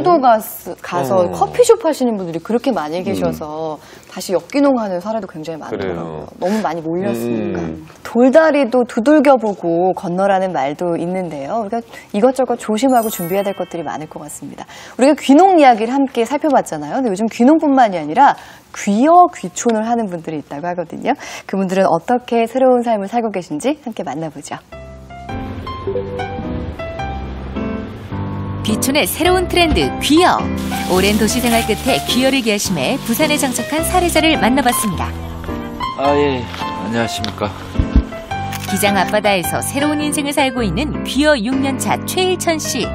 제주도 가서 커피숍 하시는 분들이 그렇게 많이 계셔서 다시 역귀농하는 사례도 굉장히 많더라고요. 너무 많이 몰렸으니까. 돌다리도 두들겨보고 건너라는 말도 있는데요. 우리가 이것저것 조심하고 준비해야 될 것들이 많을 것 같습니다. 우리가 귀농 이야기를 함께 살펴봤잖아요. 근데 요즘 귀농뿐만이 아니라 귀여 귀촌을 하는 분들이 있다고 하거든요. 그분들은 어떻게 새로운 삶을 살고 계신지 함께 만나보죠. 귀촌의 새로운 트렌드 귀여. 오랜 도시 생활 끝에 귀여를 결심해 부산에 정착한 사례자를 만나봤습니다. 예. 안녕하십니까. 기장 앞바다에서 새로운 인생을 살고 있는 귀여 6년차 최일천 씨.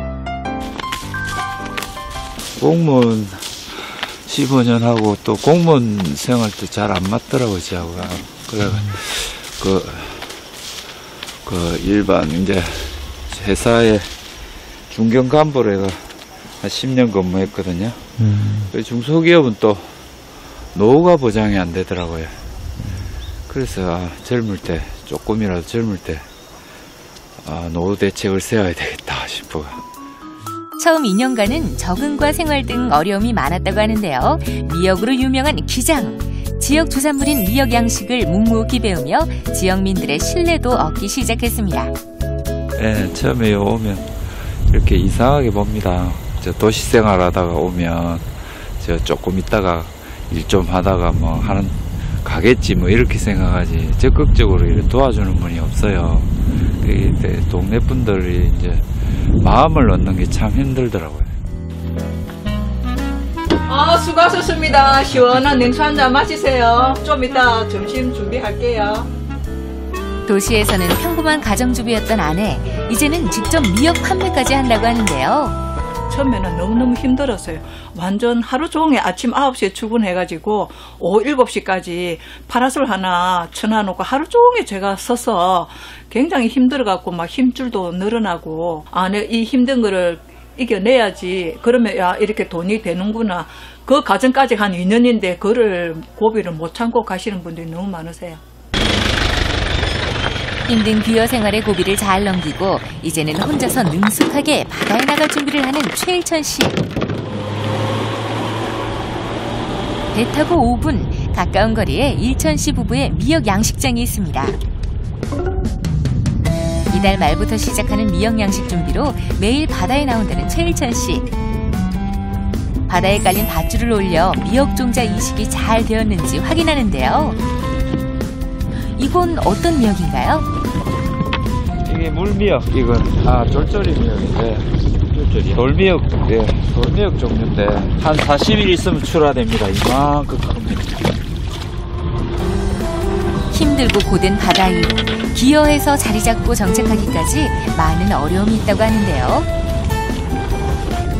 공무원 15년 하고 또 공무원 생활도 잘 안 맞더라고요, 저하고. 그래, 일반 이제 회사에 중견 간부로 해가 한 10년 근무했거든요. 중소기업은 또 노후가 보장이 안 되더라고요. 그래서 젊을 때, 조금이라도 젊을 때 노후 대책을 세워야 되겠다 싶어. 처음 2년간은 적응과 생활 등 어려움이 많았다고 하는데요. 미역으로 유명한 기장. 지역 주산물인 미역 양식을 묵묵히 배우며 지역민들의 신뢰도 얻기 시작했습니다. 네, 처음에 오면 이렇게 이상하게 봅니다. 저 도시생활 하다가 오면 저 조금 있다가 일 좀 하다가 뭐 가겠지 뭐 이렇게 생각하지 적극적으로 이렇게 도와주는 분이 없어요. 동네 분들이 이제 마음을 얻는 게 참 힘들더라고요. 수고하셨습니다. 시원한 냉수 한잔 마시세요. 좀 이따 점심 준비할게요. 도시에서는 평범한 가정주부였던 아내, 이제는 직접 미역 판매까지 한다고 하는데요. 처음에는 너무너무 힘들었어요. 완전 하루 종일 아침 9시에 출근해가지고 오후 7시까지 파라솔 하나 쳐놔놓고 하루 종일 제가 서서 굉장히 힘들어갖고 막 힘줄도 늘어나고 이 힘든 거를 이겨내야지. 그러면 이렇게 돈이 되는구나. 그 과정까지 한 2년인데 그를 고비를 못 참고 가시는 분들이 너무 많으세요. 힘든 귀여 생활의 고비를 잘 넘기고 이제는 혼자서 능숙하게 바다에 나갈 준비를 하는 최일천 씨. 배 타고 5분, 가까운 거리에 일천 씨 부부의 미역 양식장이 있습니다. 이달 말부터 시작하는 미역 양식 준비로 매일 바다에 나온다는 최일천 씨. 바다에 깔린 밧줄을 올려 미역 종자 이식이 잘 되었는지 확인하는데요. 이건 어떤 미역인가요? 이게 물미역, 이건 쫄쫄이 미역인데 돌미역, 돌미역 종류인데 한 40일 있으면 출하됩니다. 이만큼 큽니다. 힘들고 고된 바다 일, 기여해서 자리 잡고 정착하기까지 많은 어려움이 있다고 하는데요.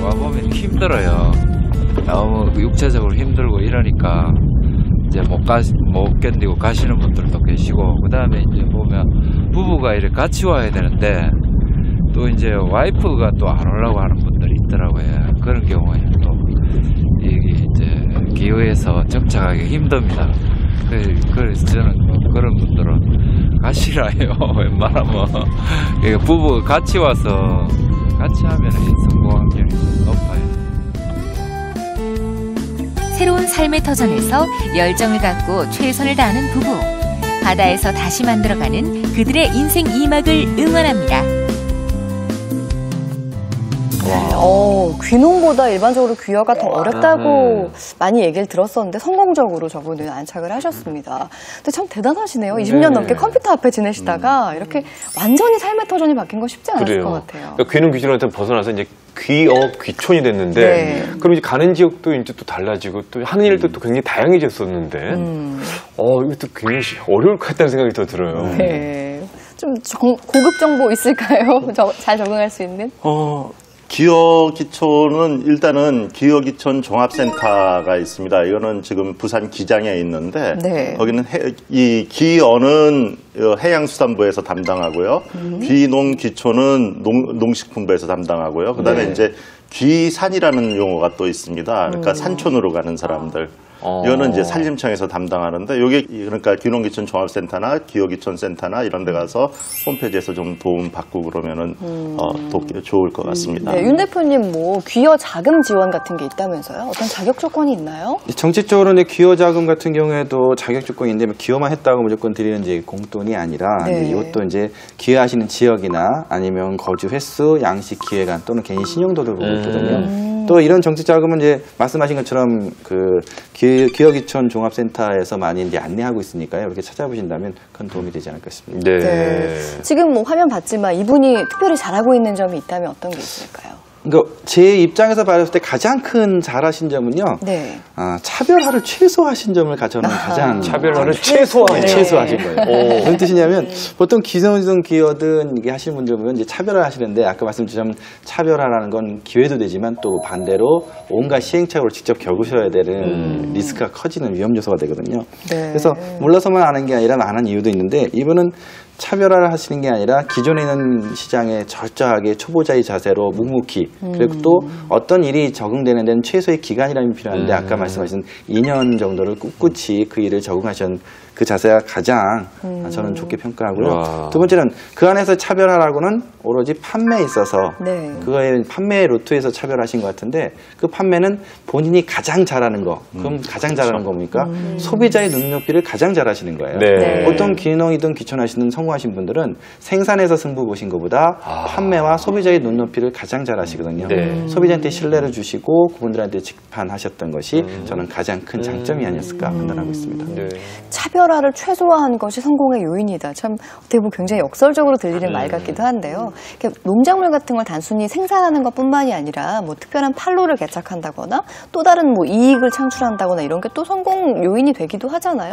와보면 힘들어요. 너무 육체적으로 힘들고 이러니까 이제 못 견디고 가시는 분들도 계시고, 그 다음에 이제 보면 부부가 이렇게 같이 와야 되는데 또 이제 와이프가 또 안 오려고 하는 분들이 있더라고요. 그런 경우에 또 이게 이제 기후에서 정착하기 힘듭니다. 그래서 저는 그런 분들은 가시라요. 웬만하면 부부 같이 와서 같이 하면 성공 확률이 높아요. 새로운 삶의 터전에서 열정을 갖고 최선을 다하는 부부. 바다에서 다시 만들어가는 그들의 인생 2막을 응원합니다. 귀농보다 일반적으로 귀여가 더 어렵다고 많이 얘기를 들었었는데 성공적으로 저분은 안착을 하셨습니다. 근데 참 대단하시네요. 20년 넘게 컴퓨터 앞에 지내시다가 이렇게 완전히 삶의 터전이 바뀐 건 쉽지 않았을 것 같아요. 그러니까 귀농 귀촌한테 벗어나서 이제 귀촌이 됐는데 그럼 이제 가는 지역도 이제 또 달라지고 또 하는 일도 또 굉장히 다양해졌었는데 이것도 굉장히 어려울 것 같다는 생각이 더 들어요. 네. 좀 고급 정보 있을까요? 잘 적응할 수 있는? 기여기촌은 일단은 기여기촌 종합센터가 있습니다. 이거는 지금 부산 기장에 있는데 거기는 이 기어는 해양수산부에서 담당하고요. 귀농기촌은 농식품부에서 담당하고요. 그다음에 이제 귀산이라는 용어가 또 있습니다. 그러니까 산촌으로 가는 사람들. 이거는 이제 산림청에서 담당하는데 요게 그러니까 귀농귀촌 종합센터나 기후귀촌센터나 이런 데 가서 홈페이지에서 좀 도움 받고 그러면은 좋을 것 같습니다. 네, 윤 대표님 뭐 귀여 자금 지원 같은 게 있다면서요? 어떤 자격 조건이 있나요? 정책적으로 이제 귀여 자금 같은 경우에도 자격 조건이 있는데 기여만 했다고 무조건 드리는 이제 공돈이 아니라 네. 이제 이것도 이제 기여하시는 지역이나 아니면 거주 횟수, 양식 기회관 또는 개인 신용도를 보고 있거든요. 또 이런 정책 자금은 이제 말씀하신 것처럼 그 기여귀촌 종합센터에서 많이 이제 안내하고 있으니까요. 이렇게 찾아보신다면 큰 도움이 되지 않을까 싶습니다. 네. 네. 지금 뭐 화면 봤지만 이분이 특별히 잘하고 있는 점이 있다면 어떤 게 있을까요? 그러니까 제 입장에서 봤을 때 가장 큰 잘하신 점은요. 네. 차별화를 최소화하신 점을 가져오는 가장 차별화를 최소화하신 거예요. 무슨 뜻이냐면 보통 기성이든 기여든 이게 하시는 분들 보면 이제 차별화 하시는데 아까 말씀드린 차별화라는 건 기회도 되지만 또 반대로 온갖 시행착오를 직접 겪으셔야 되는 리스크가 커지는 위험 요소가 되거든요. 네. 그래서 몰라서만 아는 게 아니라 아는 이유도 있는데 이분은 차별화를 하시는 게 아니라 기존에 있는 시장에 철저하게 초보자의 자세로 묵묵히 그리고 또 어떤 일이 적응되는 데는 최소의 기간이라는 게 필요한데 아까 말씀하신 2년 정도를 꿋꿋이 그 일을 적응하신 그 자세가 가장 저는 좋게 평가하고요. 와. 두 번째는 그 안에서 차별화라고는 오로지 판매에 있어서 네. 그거의 판매 루트에서 차별하신 것 같은데 그 판매는 본인이 가장 잘하는 거 그럼 가장 잘하는 겁니까? 소비자의 눈높이를 가장 잘하시는 거예요. 네. 보통 귀농이든 귀촌하시는 성공하신 분들은 생산에서 승부 보신 것보다 판매와 소비자의 눈높이를 가장 잘하시거든요. 네. 소비자한테 신뢰를 주시고 그분들한테 직판하셨던 것이 저는 가장 큰 장점이 아니었을까 판단하고 있습니다. 네. 차별화를 최소화한 것이 성공의 요인이다. 참 어떻게 보면 굉장히 역설적으로 들리는 말 같기도 한데요. 이렇게 농작물 같은 걸 단순히 생산하는 것뿐만이 아니라 뭐 특별한 판로를 개척한다거나 또 다른 뭐 이익을 창출한다거나 이런 게 또 성공 요인이 되기도 하잖아요.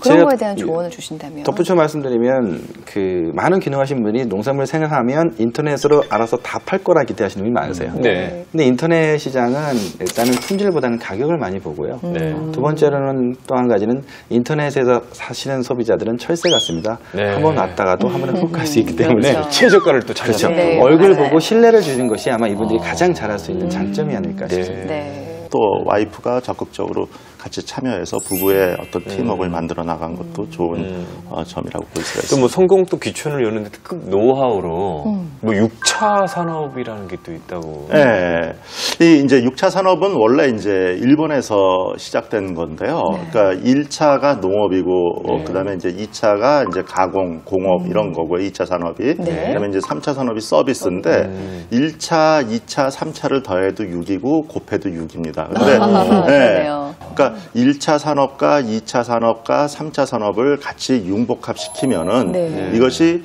그런 제가 거에 대한 조언을 주신다면. 덧붙여 말씀드리면 그 많은 귀농하신 분이 농산물 생산하면 인터넷으로 알아서 다 팔 거라 기대하시는 분이 많으세요. 네. 근데 인터넷 시장은 일단은 품질보다는 가격을 많이 보고요. 네. 두 번째로는 또 한 가지는 인터넷에서 사시는 소비자들은 철새 같습니다. 네. 한번 왔다가도 한 번에 훅 갈 수 있기 때문에 그렇죠. 최저가를 또 찾아서. 그렇죠. 네, 얼굴 맞아요. 보고 신뢰를 주는 것이 아마 이분들이 가장 잘할 수 있는 장점이 아닐까 네. 싶습니다. 네. 또 와이프가 적극적으로 같이 참여해서 부부의 어떤 팀워크를 만들어 나간 것도 좋은 점이라고 볼 수가 또 있습니다. 뭐 성공 또 귀촌을 여는데 특급 노하우로 뭐 6차 산업이라는 게 또 있다고. 네. 이 이제 6차 산업은 원래 이제 일본에서 시작된 건데요. 그러니까 1차가 농업이고 그다음에 이제 2차가 이제 가공, 공업 이런 거고 2차 산업이. 네. 그다음에 이제 3차 산업이 서비스인데 1차, 2차, 3차를 더해도 6이고 곱해도 6입니다. 근데 그러네요. 그러니까 1차 산업과 2차 산업과 3차 산업을 같이 융복합시키면은 네. 이것이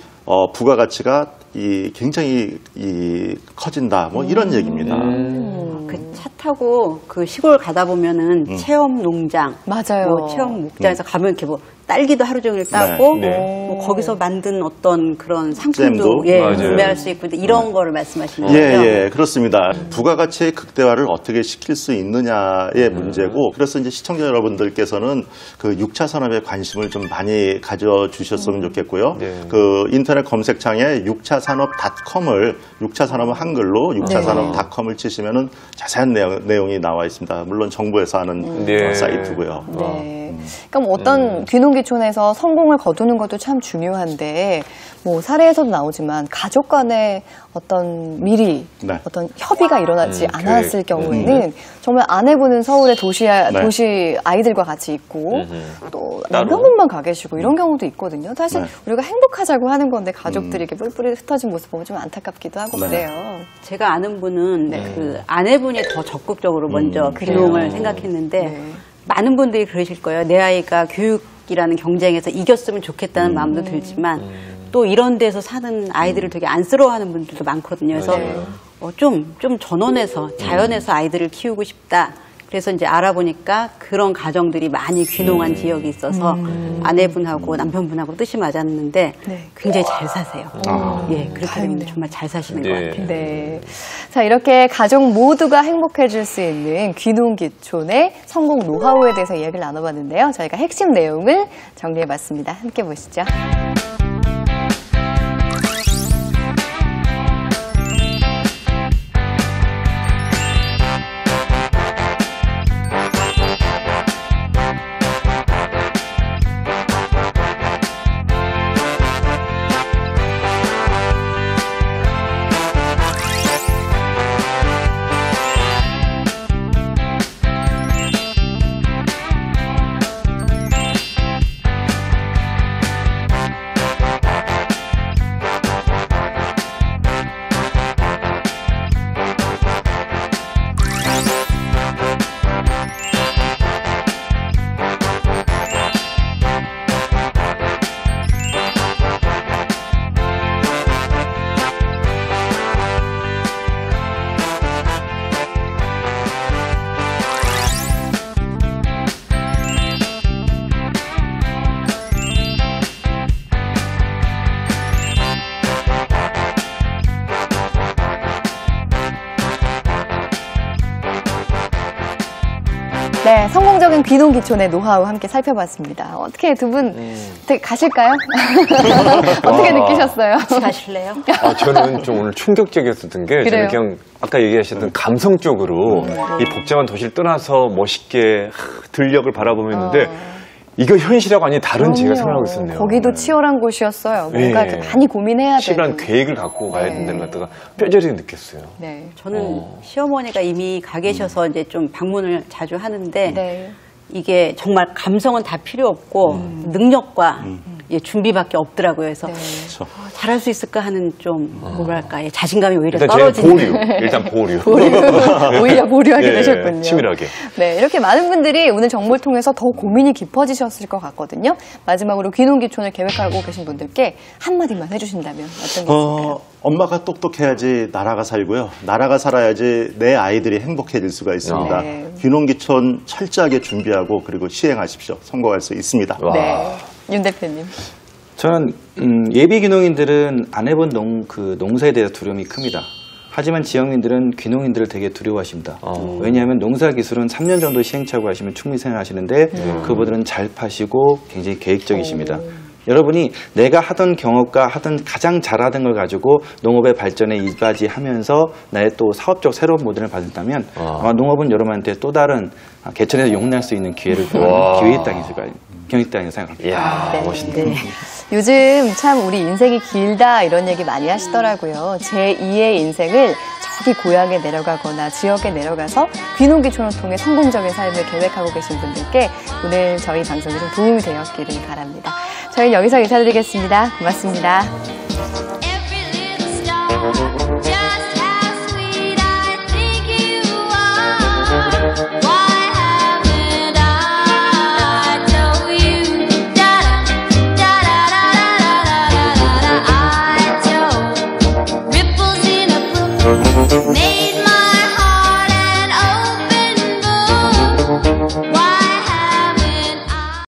부가가치가 굉장히 커진다. 뭐 이런 얘기입니다. 그 차 타고 그 시골 가다 보면은 체험 농장, 맞아요. 뭐 체험 목장에서 가면 이렇게 뭐 딸기도 하루 종일 따고 네, 네. 뭐 거기서 만든 어떤 그런 상품도 잼도? 예, 맞아요. 구매할 수 있고 이런 거를 말씀하시는 예, 거죠. 예, 그렇습니다. 부가가치의 극대화를 어떻게 시킬 수 있느냐의 문제고, 그래서 이제 시청자 여러분들께서는 그 6차 산업에 관심을 좀 많이 가져주셨으면 좋겠고요. 네. 그 인터넷 검색창에 6차 산업.com을, 6차 산업은 한글로 6차 네. 산업.com을 치시면은 자세한 내용이 나와 있습니다. 물론 정부에서 하는 네. 사이트고요. 네. 그러니까 뭐 어떤 귀농귀촌에서 성공을 거두는 것도 참 중요한데 뭐 사례에서도 나오지만 가족 간의 어떤 미리 네. 어떤 협의가 일어나지 않았을 경우에는 정말 아내분은 서울의 도시 아이들과 같이 있고 또 남편분만 가 계시고 이런 경우도 있거든요. 사실 네. 우리가 행복하자고 하는 건데 가족들이 이렇게 뿔뿔이 흩어진 모습 보면 좀 안타깝기도 하고 네. 그래요. 제가 아는 분은 그 아내분이 더 적극적으로 먼저 귀농을 생각했는데 네. 많은 분들이 그러실 거예요. 내 아이가 교육이라는 경쟁에서 이겼으면 좋겠다는 마음도 들지만 또 이런 데서 사는 아이들을 되게 안쓰러워하는 분들도 많거든요. 그래서 좀 전원에서 자연에서 아이들을 키우고 싶다. 그래서 이제 알아보니까 그런 가정들이 많이 귀농한 지역이 있어서 아내분하고 남편분하고 뜻이 맞았는데 네. 굉장히 잘 사세요. 예, 그렇게 되면 정말 잘 사시는 것 같아요. 네. 자, 이렇게 가족 모두가 행복해질 수 있는 귀농귀촌의 성공 노하우에 대해서 이야기를 나눠봤는데요. 저희가 핵심 내용을 정리해봤습니다. 함께 보시죠. 네, 성공적인 귀농귀촌의 노하우 함께 살펴봤습니다. 어떻게 두 분 가실까요? 어떻게 느끼셨어요? 같이 가실래요? 저는 좀 오늘 충격적이었던 게 저는 그냥 아까 얘기하셨던 감성 쪽으로 이 복잡한 도시를 떠나서 멋있게 들녘을 바라보고 있는데 이거 현실하고 아니 다른 제가 생각하고 있었네요. 거기도 치열한 곳이었어요. 뭔가 많이 고민해야 되고. 치밀한 계획을 갖고 가야 된다는 것 같다가 뼈저리게 느꼈어요. 네. 저는 시어머니가 이미 가 계셔서 이제 좀 방문을 자주 하는데 네. 이게 정말 감성은 다 필요 없고 능력과 준비밖에 없더라고요. 그래서 잘할 수 있을까 하는 좀 뭐랄까 자신감이 오히려 일단 떨어지는. 일단 보류. 오히려 보류하게 되셨군요. 치밀하게. 네, 이렇게 많은 분들이 오늘 정보를 통해서 더 고민이 깊어지셨을 것 같거든요. 마지막으로 귀농귀촌을 계획하고 계신 분들께 한마디만 해주신다면 어떤 게 있을까요? 엄마가 똑똑해야지 나라가 살고요. 나라가 살아야지 내 아이들이 행복해질 수가 있습니다. 네. 귀농귀촌 철저하게 준비하고 그리고 시행하십시오. 성공할 수 있습니다. 네, 윤 대표님. 저는 예비 귀농인들은 안 해본 농사에 대해서 두려움이 큽니다. 하지만 지역민들은 귀농인들을 되게 두려워하십니다. 왜냐하면 농사 기술은 3년 정도 시행착오 하시면 충분히 생각하시는데 그분들은 잘 파시고 굉장히 계획적이십니다. 여러분이 내가 하던 경험과 하던 가장 잘하던 걸 가지고 농업의 발전에 이바지하면서 나의 또 사업적 새로운 모델을 받았다면 아마 농업은 여러분한테 또 다른 개천에서 용날 수 있는 기회를 주는 기회의 땅이라고 생각합니다. 이야, 멋있다. 네. 요즘 참 우리 인생이 길다 이런 얘기 많이 하시더라고요. 제2의 인생을 저기 고향에 내려가거나 지역에 내려가서 귀농귀촌을 통해 성공적인 삶을 계획하고 계신 분들께 오늘 저희 방송이 좀 도움이 되었기를 바랍니다. 저희는 여기서 인사드리겠습니다. 고맙습니다. Every little star